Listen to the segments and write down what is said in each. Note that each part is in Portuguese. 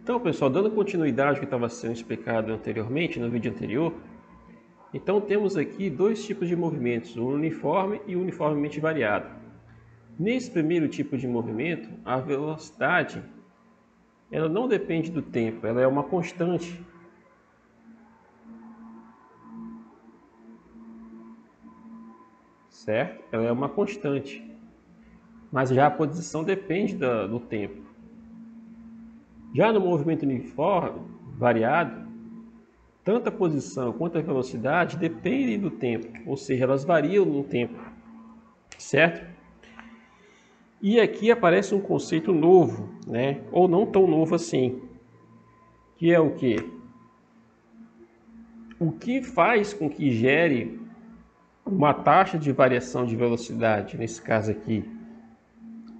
Então, pessoal, dando continuidade ao que estava sendo explicado anteriormente, no vídeo anterior, então temos aqui dois tipos de movimentos, o uniforme e o uniformemente variado. Nesse primeiro tipo de movimento, a velocidade ela não depende do tempo, ela é uma constante. Certo? Ela é uma constante. Mas já a posição depende do tempo. Já no movimento uniforme, variado, tanto a posição quanto a velocidade dependem do tempo, ou seja, elas variam no tempo, certo? E aqui aparece um conceito novo, né? Ou não tão novo assim, que é o quê? O que faz com que gere uma taxa de variação de velocidade, nesse caso aqui,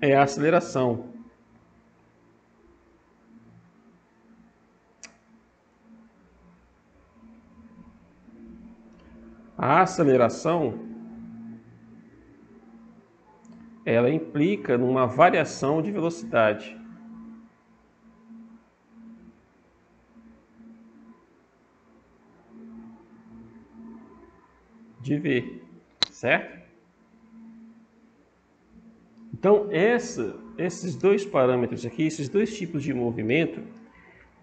é a aceleração. A aceleração ela implica numa variação de velocidade. De V, certo? Então, esses dois parâmetros aqui, esses dois tipos de movimento,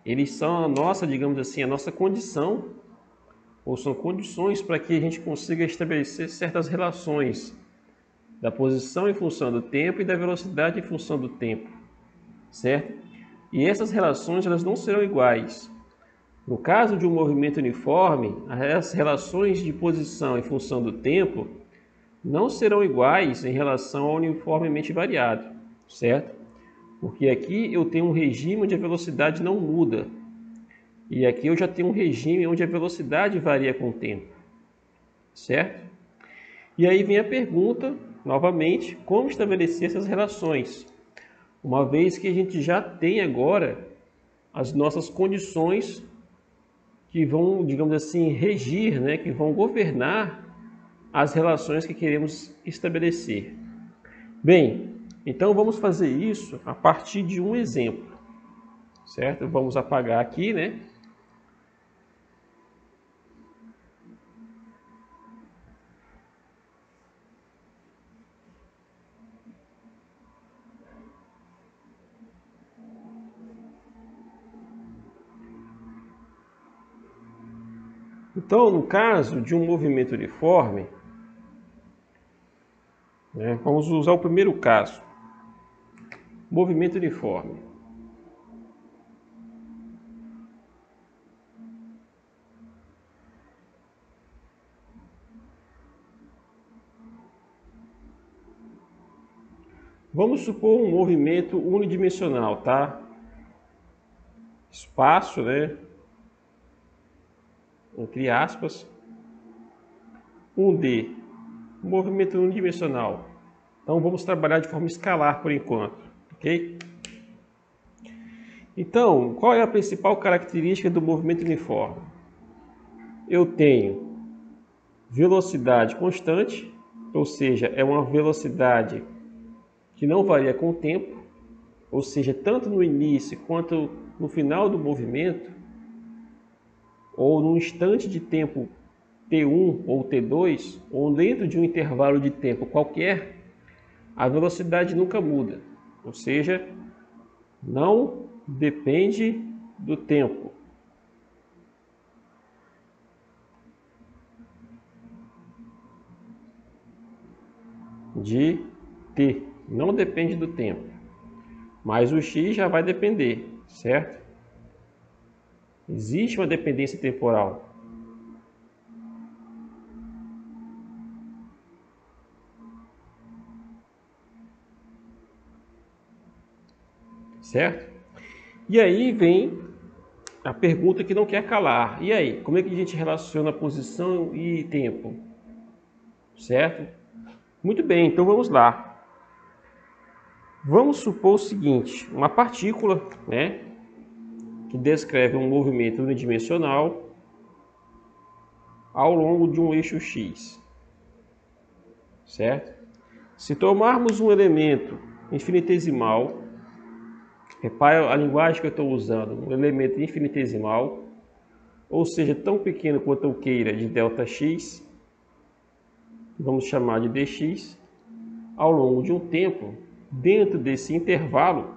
eles são a nossa, digamos assim, a nossa condição, ou são condições para que a gente consiga estabelecer certas relações da posição em função do tempo e da velocidade em função do tempo, certo? E essas relações elas não serão iguais. No caso de um movimento uniforme, as relações de posição em função do tempo não serão iguais em relação ao uniformemente variado, certo? Porque aqui eu tenho um regime onde a velocidade não muda. E aqui eu já tenho um regime onde a velocidade varia com o tempo, certo? E aí vem a pergunta, novamente, como estabelecer essas relações? Uma vez que a gente já tem agora as nossas condições que vão, digamos assim, regir, né, que vão governar as relações que queremos estabelecer. Bem, então vamos fazer isso a partir de um exemplo, certo? Vamos apagar aqui, né? Então, no caso de um movimento uniforme, né, vamos usar o primeiro caso, movimento uniforme. Vamos supor um movimento unidimensional, tá? Espaço, né? Entre aspas, 1D, movimento unidimensional. Então vamos trabalhar de forma escalar por enquanto, ok? Então, qual é a principal característica do movimento uniforme? Eu tenho velocidade constante, ou seja, é uma velocidade que não varia com o tempo, ou seja, tanto no início quanto no final do movimento, ou num instante de tempo T1 ou T2, ou dentro de um intervalo de tempo qualquer, a velocidade nunca muda, ou seja, não depende do tempo. De T, não depende do tempo, mas o X já vai depender, certo? Existe uma dependência temporal. Certo? E aí vem a pergunta que não quer calar. E aí, como é que a gente relaciona posição e tempo? Certo? Muito bem, então vamos lá. Vamos supor o seguinte, uma partícula, né, que descreve um movimento unidimensional ao longo de um eixo X, certo? Se tomarmos um elemento infinitesimal, repare a linguagem que eu estou usando, um elemento infinitesimal, ou seja, tão pequeno quanto eu queira, de ΔX, vamos chamar de dx, ao longo de um tempo, dentro desse intervalo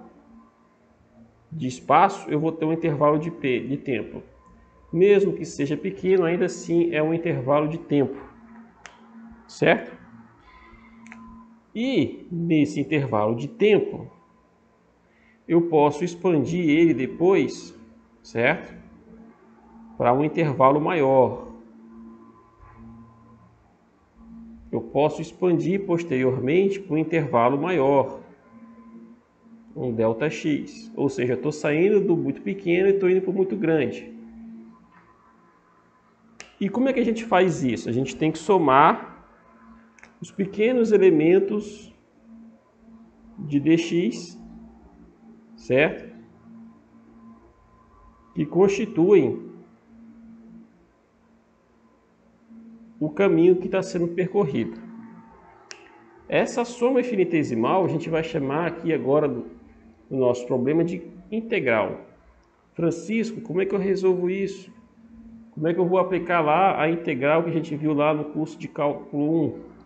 de espaço, eu vou ter um intervalo de tempo. Mesmo que seja pequeno, ainda assim é um intervalo de tempo, certo? E nesse intervalo de tempo, eu posso expandir ele depois, certo? Para um intervalo maior. Eu posso expandir posteriormente para um intervalo maior, um ΔX. Ou seja, eu estou saindo do muito pequeno e estou indo para o muito grande. E como é que a gente faz isso? A gente tem que somar os pequenos elementos de dx, certo? Que constituem o caminho que está sendo percorrido. Essa soma infinitesimal a gente vai chamar aqui agora do nosso problema de integral. Francisco, como é que eu resolvo isso? Como é que eu vou aplicar lá a integral que a gente viu lá no curso de cálculo 1?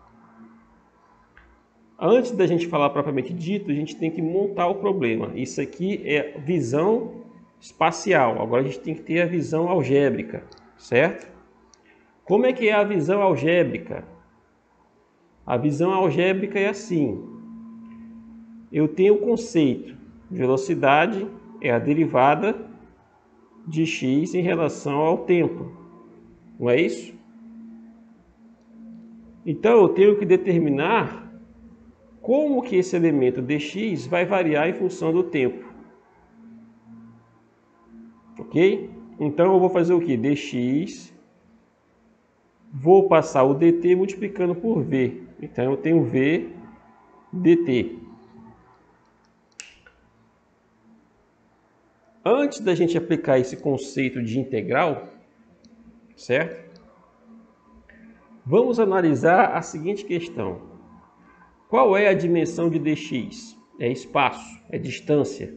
Antes da gente falar propriamente dito, a gente tem que montar o problema. Isso aqui é visão espacial. Agora a gente tem que ter a visão algébrica, certo? Como é que é a visão algébrica? A visão algébrica é assim. Eu tenho o conceito, velocidade é a derivada de x em relação ao tempo. Não é isso? Então eu tenho que determinar como que esse elemento dx vai variar em função do tempo. Ok? Então eu vou fazer o que? Dx, vou passar o dt multiplicando por v. Então eu tenho v dt. Antes da gente aplicar esse conceito de integral, certo? Vamos analisar a seguinte questão. Qual é a dimensão de dx? É espaço, é distância.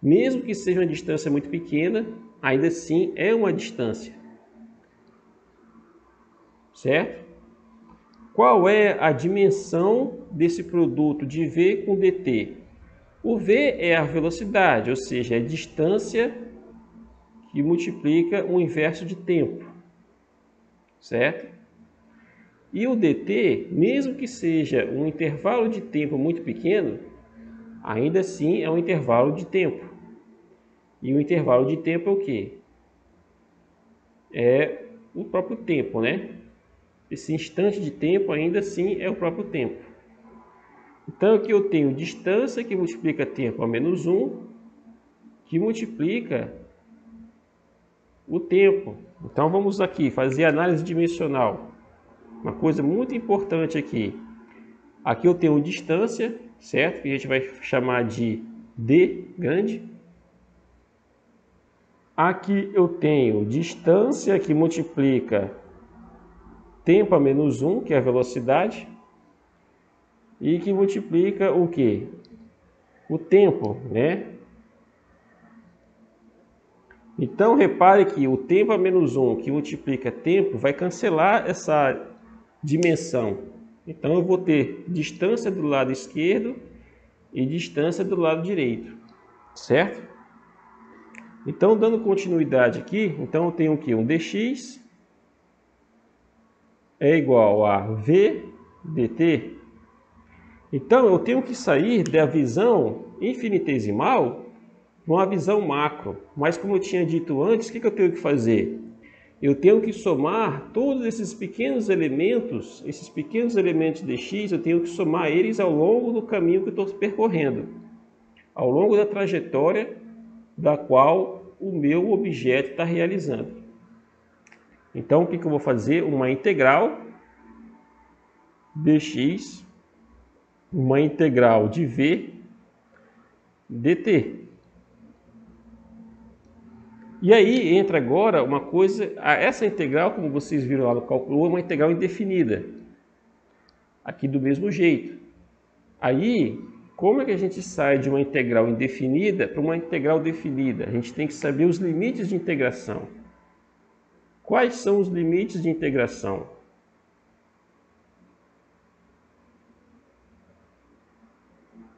Mesmo que seja uma distância muito pequena, ainda assim é uma distância. Certo? Qual é a dimensão desse produto de v com dt? O v é a velocidade, ou seja, é a distância que multiplica o inverso de tempo. Certo? E o dt, mesmo que seja um intervalo de tempo muito pequeno, ainda assim é um intervalo de tempo. E o intervalo de tempo é o quê? É o próprio tempo, né? Esse instante de tempo ainda assim é o próprio tempo. Então aqui eu tenho distância que multiplica tempo a menos 1, que multiplica o tempo. Então vamos aqui fazer análise dimensional. Uma coisa muito importante aqui. Aqui eu tenho distância, certo? Que a gente vai chamar de d grande. Aqui eu tenho distância que multiplica tempo a menos 1, que é a velocidade. E que multiplica o quê? O tempo, né? Então, repare que o tempo a menos 1, que multiplica tempo, vai cancelar essa dimensão. Então, eu vou ter distância do lado esquerdo e distância do lado direito, certo? Então, dando continuidade aqui, então eu tenho o quê? Um dx é igual a v dt. Então, eu tenho que sair da visão infinitesimal para uma visão macro. Mas, como eu tinha dito antes, o que eu tenho que fazer? Eu tenho que somar todos esses pequenos elementos de x, eu tenho que somar eles ao longo do caminho que eu estou percorrendo, ao longo da trajetória da qual o meu objeto está realizando. Então, o que eu vou fazer? Uma integral dx, uma integral de v dt. E aí entra agora uma coisa, essa integral, como vocês viram lá no cálculo, é uma integral indefinida. Aqui do mesmo jeito. Aí, como é que a gente sai de uma integral indefinida para uma integral definida? A gente tem que saber os limites de integração. Quais são os limites de integração?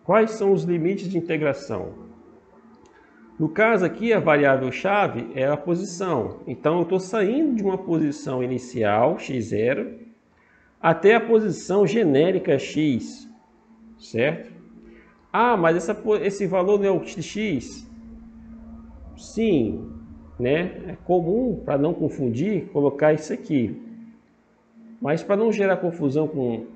Quais são os limites de integração? No caso aqui, a variável-chave é a posição. Então, eu estou saindo de uma posição inicial, x0, até a posição genérica x, certo? Ah, mas esse valor não é o x? Sim, né? É comum, para não confundir, colocar isso aqui. Mas para não gerar confusão com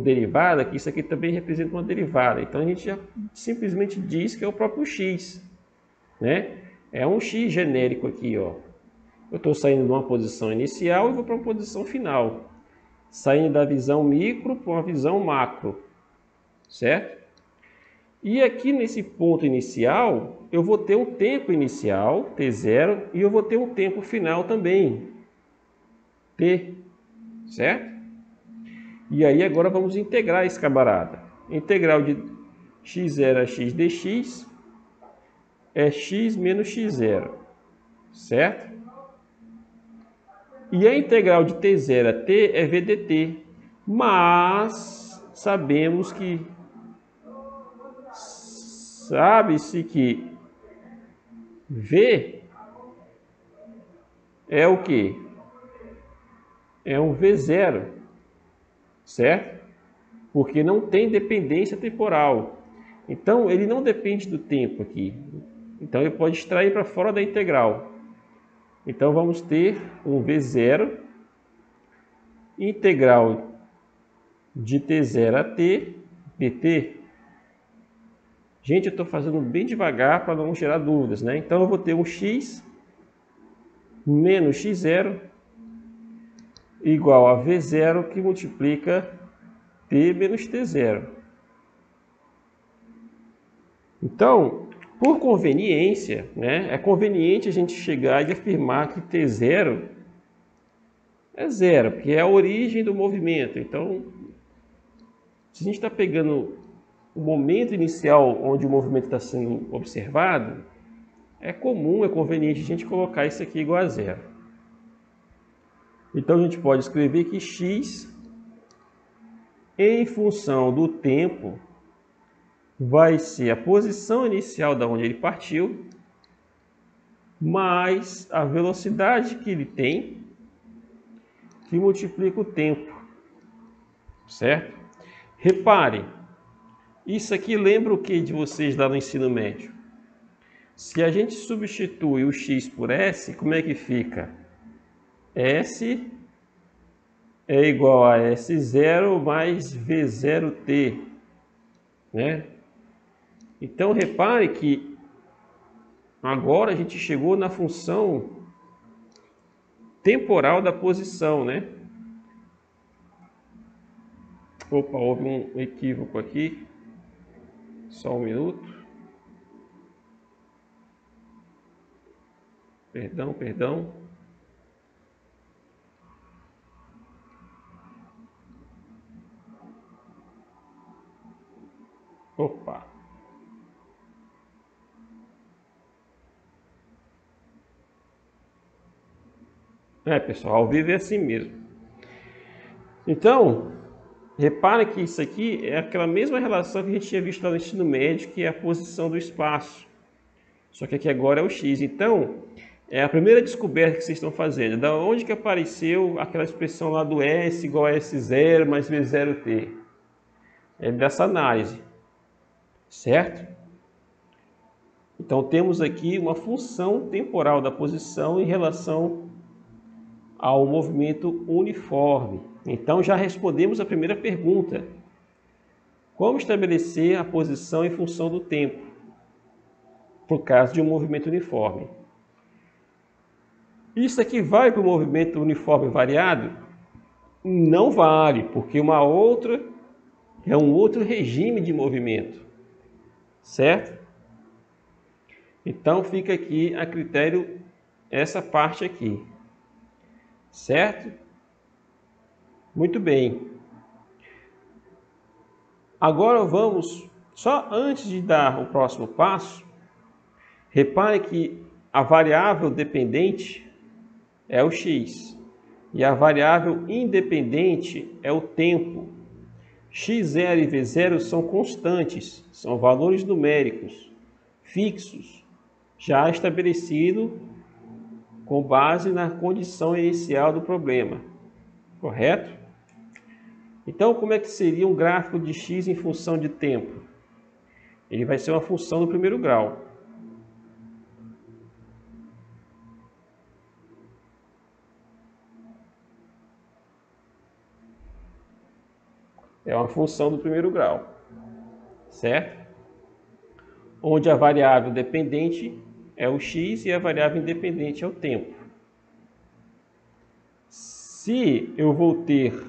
derivada, que isso aqui também representa uma derivada. Então, a gente já simplesmente diz que é o próprio x. Né? É um x genérico aqui, ó. Eu estou saindo de uma posição inicial e vou para uma posição final. Saindo da visão micro para uma visão macro, certo? E aqui nesse ponto inicial, eu vou ter um tempo inicial, t0, e eu vou ter um tempo final também, t, certo? E aí agora vamos integrar esse camarada. Integral de x0 a x dx é x menos x0, certo? E a integral de t0 a t é v dt, mas sabemos que sabe-se que v é o quê? É um v0, certo? Porque não tem dependência temporal. Então, ele não depende do tempo aqui. Então, ele pode extrair para fora da integral. Então, vamos ter um v0 integral de t0 a t dt. Gente, eu estou fazendo bem devagar para não gerar dúvidas, né? Então, eu vou ter um x menos x0 igual a v0 que multiplica t menos t0. Então, por conveniência, né, é conveniente a gente chegar e afirmar que t0 é zero, porque é a origem do movimento. Então, se a gente está pegando o momento inicial onde o movimento está sendo observado, é comum, é conveniente a gente colocar isso aqui igual a zero. Então, a gente pode escrever que x, em função do tempo, vai ser a posição inicial da onde ele partiu, mais a velocidade que ele tem, que multiplica o tempo, certo? Repare, isso aqui lembra o que de vocês lá no ensino médio? Se a gente substitui o x por s, como é que fica? S é igual a S0 mais V0t, né? Então, repare que agora a gente chegou na função temporal da posição, né? Opa, houve um equívoco aqui. Só um minuto. Perdão. Opa. Pessoal, ao vivo é assim mesmo. Então, repare que isso aqui é aquela mesma relação que a gente tinha visto lá no ensino médio, que é a posição do espaço. Só que aqui agora é o x. Então, é a primeira descoberta que vocês estão fazendo. Da onde que apareceu aquela expressão lá do S igual a S0 mais V0t? É dessa análise, certo? Então, temos aqui uma função temporal da posição em relação ao movimento uniforme. Então, já respondemos a primeira pergunta. Como estabelecer a posição em função do tempo, por caso de um movimento uniforme? Isso aqui vale para o movimento uniforme variado? Não vale, porque é um outro regime de movimento, certo? Então fica aqui a critério essa parte aqui, certo? Muito bem. Agora vamos, só antes de dar o próximo passo, repare que a variável dependente é o x e a variável independente é o tempo. x0 e v0 são constantes, são valores numéricos fixos, já estabelecido com base na condição inicial do problema, correto? Então, como é que seria um gráfico de x em função de tempo? Ele vai ser uma função do primeiro grau. É uma função do primeiro grau, certo? Onde a variável dependente é o x e a variável independente é o tempo. Se eu vou ter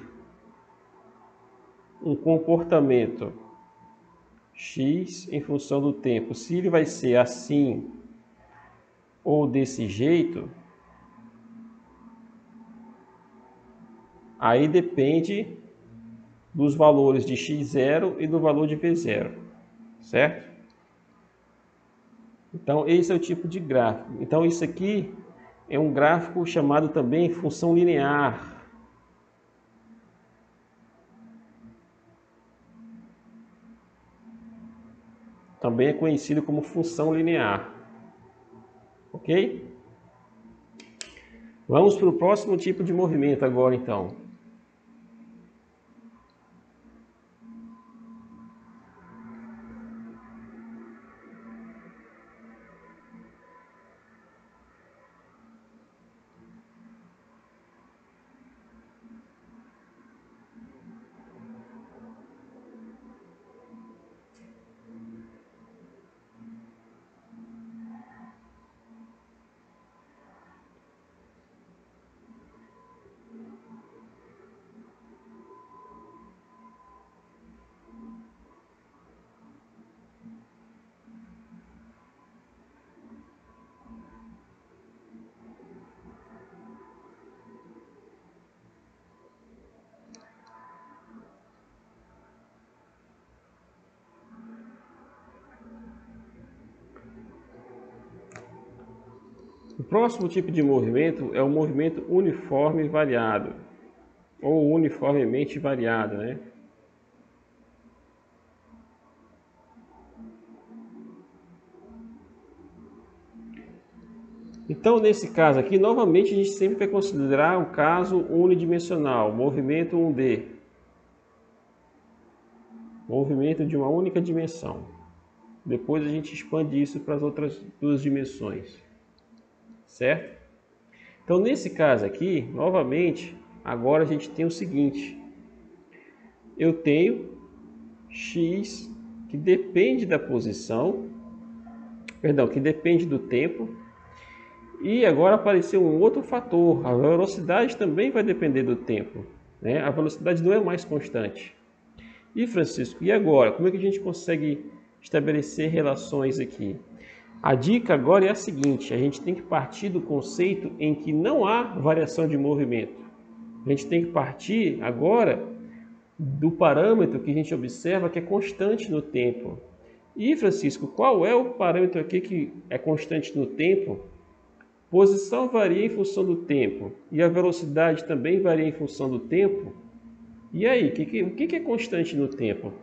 um comportamento x em função do tempo, se ele vai ser assim ou desse jeito, aí depende dos valores de x0 e do valor de v0, certo? Então esse é o tipo de gráfico. Então isso aqui é um gráfico chamado também função linear. Também é conhecido como função linear. Ok? Vamos para o próximo tipo de movimento agora, então. O próximo tipo de movimento é o movimento uniforme variado, ou uniformemente variado, né? Então, nesse caso aqui, novamente, a gente sempre vai considerar o caso unidimensional, movimento 1D. Movimento de uma única dimensão. Depois a gente expande isso para as outras duas dimensões, certo? Então, nesse caso aqui, novamente, agora a gente tem o seguinte. Eu tenho x que depende da posição, que depende do tempo. E agora apareceu um outro fator, a velocidade também vai depender do tempo, né? A velocidade não é mais constante. E Francisco, e agora? Como é que a gente consegue estabelecer relações aqui? A dica agora é a seguinte, a gente tem que partir do conceito em que não há variação de movimento. A gente tem que partir agora do parâmetro que a gente observa que é constante no tempo. E Francisco, qual é o parâmetro aqui que é constante no tempo? Posição varia em função do tempo e a velocidade também varia em função do tempo. E aí, o que é constante no tempo?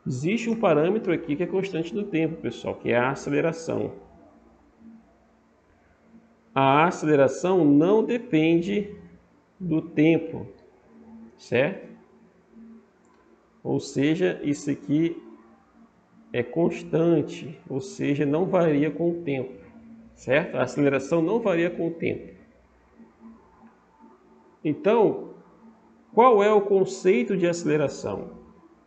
Existe um parâmetro aqui que é constante no tempo, pessoal, que é a aceleração. A aceleração não depende do tempo, certo? Ou seja, isso aqui é constante, ou seja, não varia com o tempo, certo? A aceleração não varia com o tempo. Então, qual é o conceito de aceleração?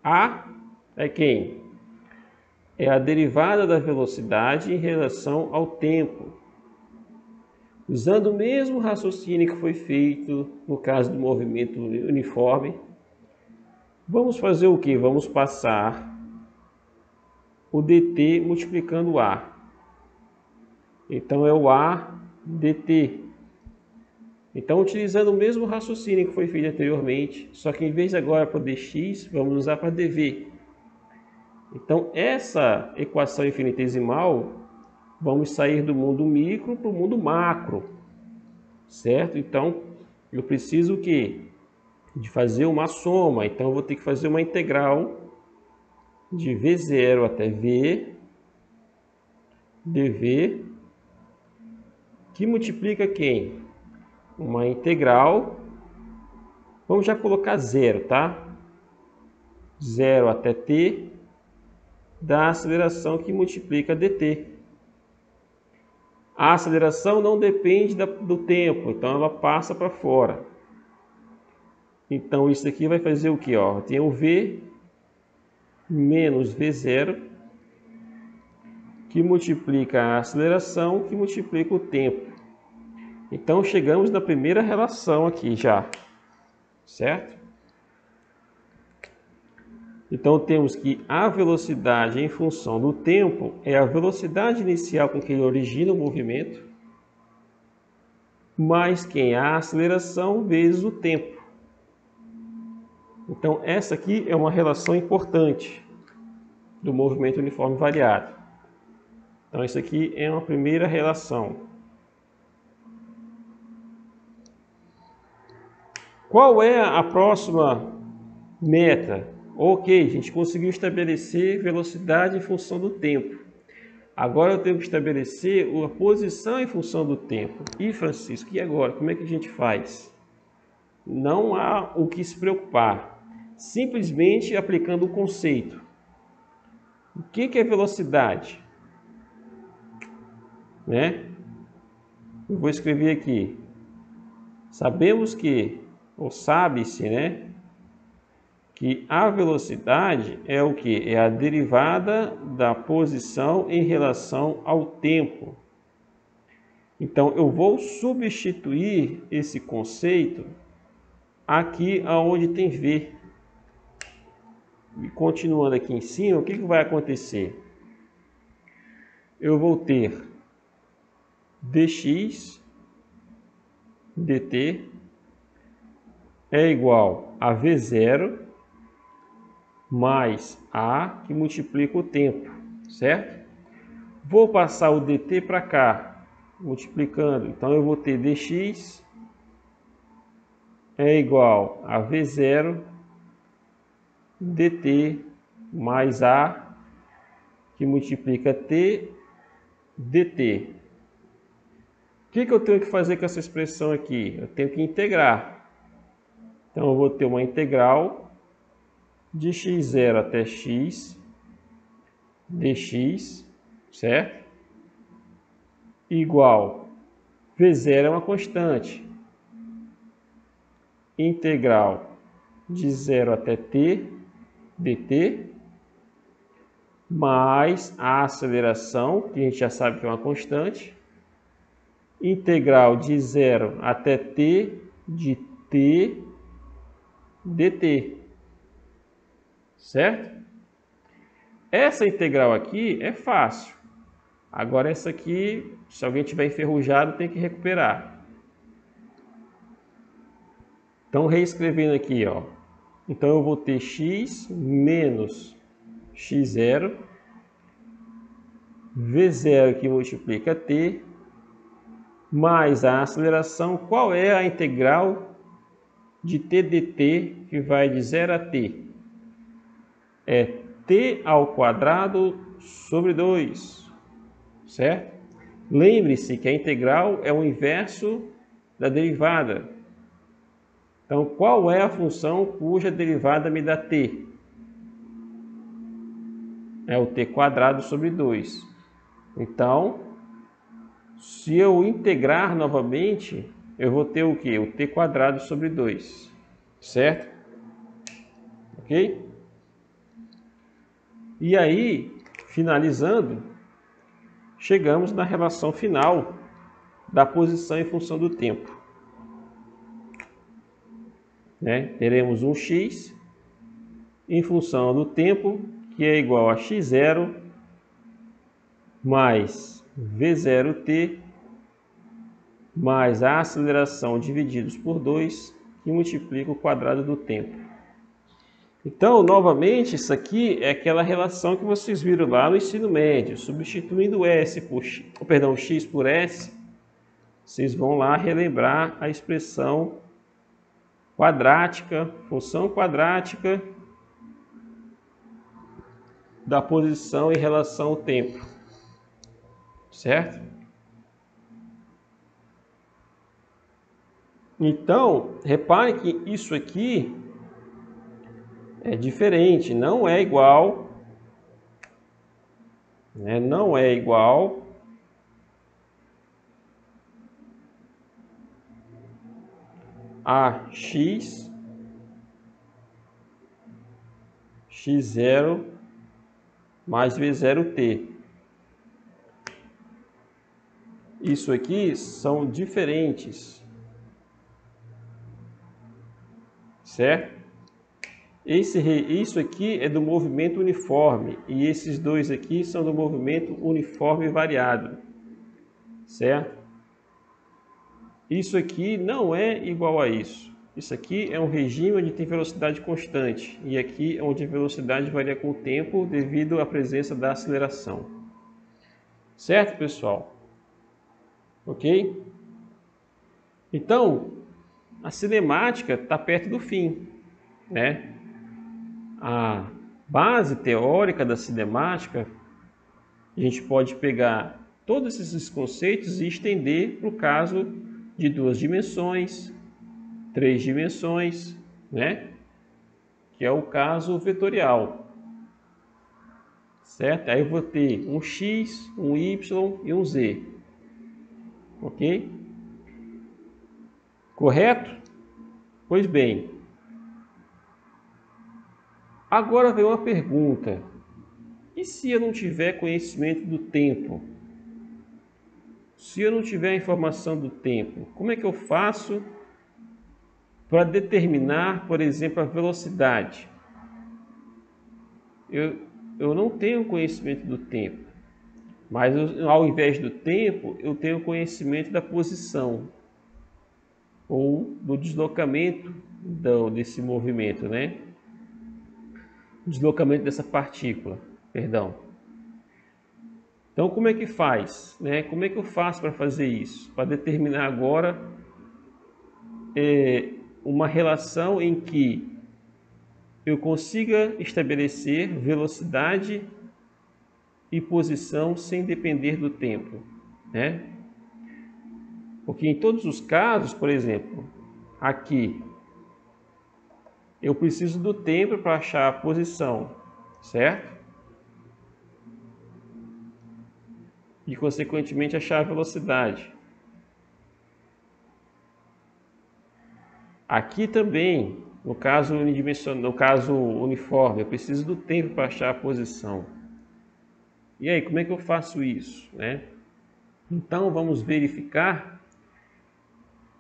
A é quem? É a derivada da velocidade em relação ao tempo. Usando o mesmo raciocínio que foi feito no caso do movimento uniforme, vamos fazer o que? Vamos passar o dt multiplicando o A. Então é o A dt. Então, utilizando o mesmo raciocínio que foi feito anteriormente, só que em vez de agora para dx, vamos usar para dv. Então, essa equação infinitesimal, vamos sair do mundo micro para o mundo macro, certo? Então, eu preciso o quê? De fazer uma soma. Então, eu vou ter que fazer uma integral de v0 até v dv, que multiplica quem? Uma integral, vamos já colocar zero, tá? 0 até t, da aceleração que multiplica dt. A aceleração não depende do tempo, então ela passa para fora. Então isso aqui vai fazer o que? Ó? Tem o v menos v0, que multiplica a aceleração, que multiplica o tempo. Então chegamos na primeira relação aqui já, certo? Então temos que a velocidade em função do tempo é a velocidade inicial com que ele origina o movimento, mais quem? A aceleração vezes o tempo. Então essa aqui é uma relação importante do movimento uniforme variado. Então isso aqui é uma primeira relação. Qual é a próxima meta? Ok, a gente conseguiu estabelecer velocidade em função do tempo. Agora eu tenho que estabelecer a posição em função do tempo. E Francisco, e agora? Como é que a gente faz? Não há o que se preocupar. Simplesmente aplicando o conceito. O que é velocidade? Né? Eu vou escrever aqui. Sabemos que, ou sabe-se, né? Que a velocidade é o que? É a derivada da posição em relação ao tempo. Então, eu vou substituir esse conceito aqui onde tem v. E continuando aqui em cima, o que vai acontecer? Eu vou ter dx dt é igual a v0 mais a que multiplica o tempo, certo? Vou passar o dt para cá, multiplicando. Então eu vou ter dx é igual a v0 dt mais a que multiplica t dt. O que eu tenho que fazer com essa expressão aqui? Eu tenho que integrar. Então eu vou ter uma integral de x0 até x dx, certo? Igual v0 é uma constante. Integral de 0 até t dt mais a aceleração, que a gente já sabe que é uma constante. Integral de 0 até t de t dt, certo? Essa integral aqui é fácil. Agora essa aqui, se alguém tiver enferrujado, tem que recuperar. Então reescrevendo aqui, ó. Então eu vou ter x menos x0, v0 que multiplica t, mais a aceleração. Qual é a integral de t dt que vai de 0 a t? É t ao quadrado sobre 2, certo? Lembre-se que a integral é o inverso da derivada. Então, qual é a função cuja derivada me dá t? É o t quadrado sobre 2. Então, se eu integrar novamente, eu vou ter o quê? O t quadrado sobre 2, certo? Ok? E aí, finalizando, chegamos na relação final da posição em função do tempo. Né? Teremos um x em função do tempo, que é igual a x0 mais v0t mais a aceleração divididos por 2, que multiplica o quadrado do tempo. Então, novamente, isso aqui é aquela relação que vocês viram lá no ensino médio. Substituindo x por s, vocês vão lá relembrar a expressão quadrática, função quadrática da posição em relação ao tempo. Certo? Então, repare que isso aqui é diferente, não é igual, né? Não é igual a x0 mais v0t. Isso aqui são diferentes, certo? Isso aqui é do movimento uniforme e esses dois aqui são do movimento uniforme variado, certo? Isso aqui não é igual a isso. Isso aqui é um regime onde tem velocidade constante e aqui é onde a velocidade varia com o tempo devido à presença da aceleração. Certo, pessoal? Ok? Então, a cinemática está perto do fim, né? A base teórica da cinemática, a gente pode pegar todos esses conceitos e estender para o caso de 2 dimensões, 3 dimensões, né? Que é o caso vetorial, certo? Aí eu vou ter um x, um y e um z, ok? Correto? Pois bem, agora vem uma pergunta: e se eu não tiver conhecimento do tempo? Se eu não tiver a informação do tempo, como é que eu faço para determinar, por exemplo, a velocidade? Eu não tenho conhecimento do tempo, mas ao invés do tempo, eu tenho conhecimento da posição ou do deslocamento desse movimento, né? Deslocamento dessa partícula, perdão. Então, como é que faz, né? Como é que eu faço para fazer isso? Para determinar agora uma relação em que eu consiga estabelecer velocidade e posição sem depender do tempo, né? Porque em todos os casos, por exemplo, aqui eu preciso do tempo para achar a posição, certo? E consequentemente achar a velocidade. Aqui também, no caso unidimensional, no caso uniforme, eu preciso do tempo para achar a posição. E aí, como é que eu faço isso, né? Então, vamos verificar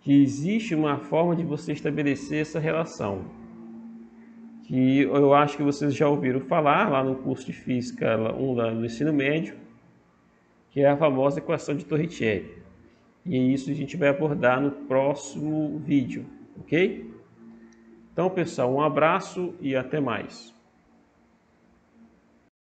que existe uma forma de você estabelecer essa relação, que eu acho que vocês já ouviram falar lá no curso de Física 1 do ensino médio, que é a famosa equação de Torricelli. E isso a gente vai abordar no próximo vídeo, ok? Então, pessoal, um abraço e até mais.